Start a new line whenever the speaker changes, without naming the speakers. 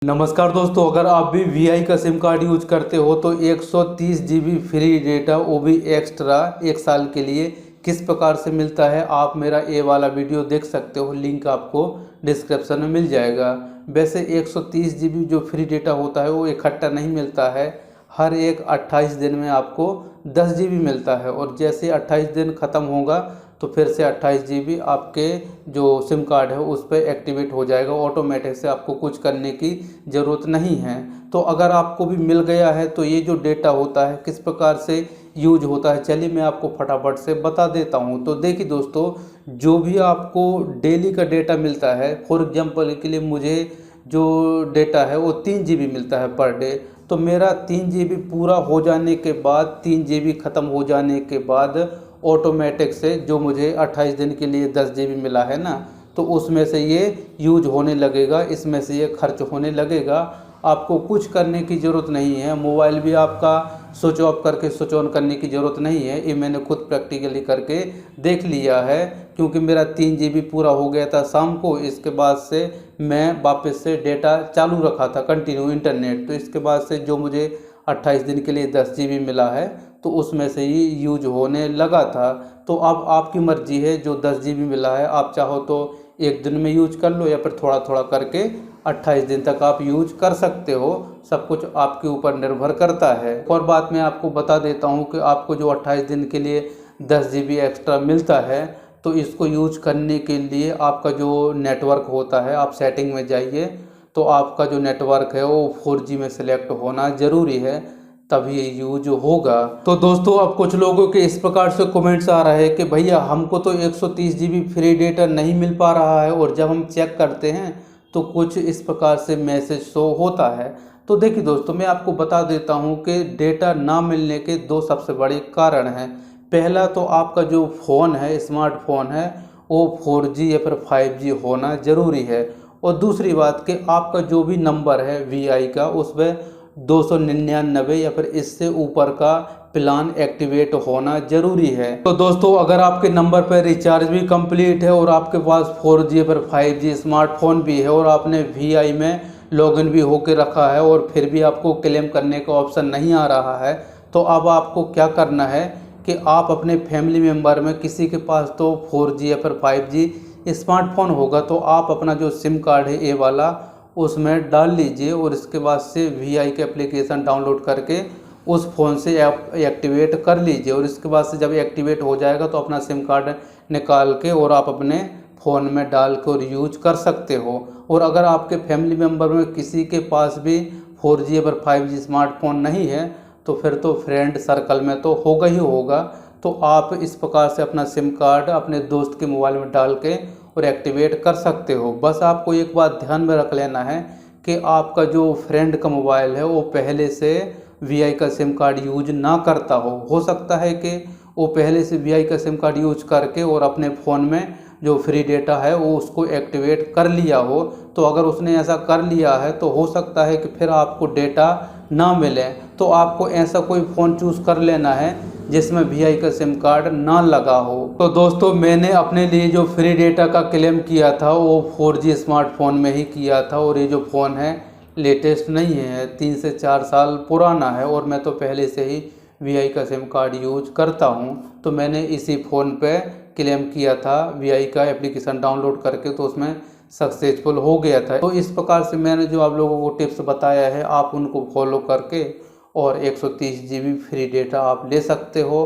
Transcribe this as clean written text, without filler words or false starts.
नमस्कार दोस्तों, अगर आप भी वीआई का सिम कार्ड यूज करते हो तो 130 जीबी फ्री डेटा, वो भी एक्स्ट्रा 1 साल के लिए किस प्रकार से मिलता है, आप मेरा ये वाला वीडियो देख सकते हो। लिंक आपको डिस्क्रिप्शन में मिल जाएगा। वैसे 130 जीबी जो फ्री डेटा होता है वो इकट्ठा नहीं मिलता है, हर एक 28 दिन में आपको 10 जीबी मिलता है। और जैसे 28 दिन ख़त्म होगा तो फिर से 28 जीबी आपके जो सिम कार्ड है उस पर एक्टिवेट हो जाएगा ऑटोमेटिक से, आपको कुछ करने की ज़रूरत नहीं है। तो अगर आपको भी मिल गया है तो ये जो डेटा होता है किस प्रकार से यूज होता है, चलिए मैं आपको फटाफट से बता देता हूँ। तो देखिए दोस्तों, जो भी आपको डेली का डेटा मिलता है, फॉर एग्जांपल के लिए मुझे जो डेटा है वो 3 जीबी मिलता है पर डे। तो मेरा 3 जीबी पूरा हो जाने के बाद, 3 जीबी ख़त्म हो जाने के बाद ऑटोमेटिक से जो मुझे 28 दिन के लिए 10 जीबी मिला है ना, तो उसमें से ये यूज होने लगेगा, इसमें से ये खर्च होने लगेगा। आपको कुछ करने की ज़रूरत नहीं है, मोबाइल भी आपका स्विच ऑफ करके स्विच ऑन करने की ज़रूरत नहीं है। ये मैंने खुद प्रैक्टिकली करके देख लिया है, क्योंकि मेरा 3 जीबी पूरा हो गया था शाम को। इसके बाद से मैं वापस से डेटा चालू रखा था कंटिन्यू इंटरनेट, तो इसके बाद से जो मुझे 28 दिन के लिए 10 जीबी मिला है तो उसमें से ही यूज होने लगा था। तो अब आपकी मर्जी है, जो 10 जीबी मिला है आप चाहो तो एक दिन में यूज कर लो या फिर थोड़ा थोड़ा करके 28 दिन तक आप यूज कर सकते हो। सब कुछ आपके ऊपर निर्भर करता है। और बात मैं आपको बता देता हूँ कि आपको जो 28 दिन के लिए 10 जीबी एक्स्ट्रा मिलता है, तो इसको यूज करने के लिए आपका जो नेटवर्क होता है, आप सेटिंग में जाइए, तो आपका जो नेटवर्क है वो 4G में सिलेक्ट होना ज़रूरी है, तभी ये यूज होगा। तो दोस्तों, अब कुछ लोगों के इस प्रकार से कमेंट्स आ रहा है कि भैया हमको तो 130 जीबी फ्री डेटा नहीं मिल पा रहा है, और जब हम चेक करते हैं तो कुछ इस प्रकार से मैसेज शो होता है। तो देखिए दोस्तों, मैं आपको बता देता हूं कि डेटा ना मिलने के 2 सबसे बड़े कारण हैं। पहला तो आपका जो फ़ोन है, स्मार्टफोन है, वो 4G या फिर 5G होना ज़रूरी है। और दूसरी बात कि आपका जो भी नंबर है वीआई का, उस पर 299 या फिर इससे ऊपर का प्लान एक्टिवेट होना जरूरी है। तो दोस्तों, अगर आपके नंबर पर रिचार्ज भी कंप्लीट है और आपके पास 4G या फिर 5G स्मार्टफोन भी है और आपने वीआई में लॉगिन भी होकर रखा है और फिर भी आपको क्लेम करने का ऑप्शन नहीं आ रहा है, तो अब आपको क्या करना है कि आप अपने फैमिली मेम्बर में किसी के पास तो 4G या फिर 5G स्मार्टफोन होगा, तो आप अपना जो सिम कार्ड है ये वाला उसमें डाल लीजिए और इसके बाद से वीआई का एप्लीकेशन डाउनलोड करके उस फ़ोन से एक्टिवेट कर लीजिए। और इसके बाद से जब एक्टिवेट हो जाएगा तो अपना सिम कार्ड निकाल के और आप अपने फ़ोन में डाल के और यूज कर सकते हो। और अगर आपके फैमिली मेम्बर में किसी के पास भी 4G या 5G स्मार्टफोन नहीं है, तो फिर तो फ्रेंड सर्कल में तो होगा ही होगा। तो आप इस प्रकार से अपना सिम कार्ड अपने दोस्त के मोबाइल में डाल के और एक्टिवेट कर सकते हो। बस आपको एक बात ध्यान में रख लेना है कि आपका जो फ्रेंड का मोबाइल है वो पहले से वीआई का सिम कार्ड यूज ना करता हो सकता है कि वो पहले से वीआई का सिम कार्ड यूज करके और अपने फ़ोन में जो फ्री डेटा है वो उसको एक्टिवेट कर लिया हो। तो अगर उसने ऐसा कर लिया है तो हो सकता है कि फिर आपको डेटा ना मिले। तो आपको ऐसा कोई फ़ोन चूज़ कर लेना है जिसमें वीआई का सिम कार्ड ना लगा हो। तो दोस्तों, मैंने अपने लिए जो फ्री डेटा का क्लेम किया था वो 4G स्मार्टफोन में ही किया था, और ये जो फ़ोन है लेटेस्ट नहीं है, 3 से 4 साल पुराना है, और मैं तो पहले से ही वीआई का सिम कार्ड यूज करता हूँ। तो मैंने इसी फ़ोन पे क्लेम किया था वीआई का एप्लीकेशन डाउनलोड करके, तो उसमें सक्सेसफुल हो गया था। तो इस प्रकार से मैंने जो आप लोगों को टिप्स बताया है, आप उनको फॉलो करके और 130 जीबी फ्री डेटा आप ले सकते हो।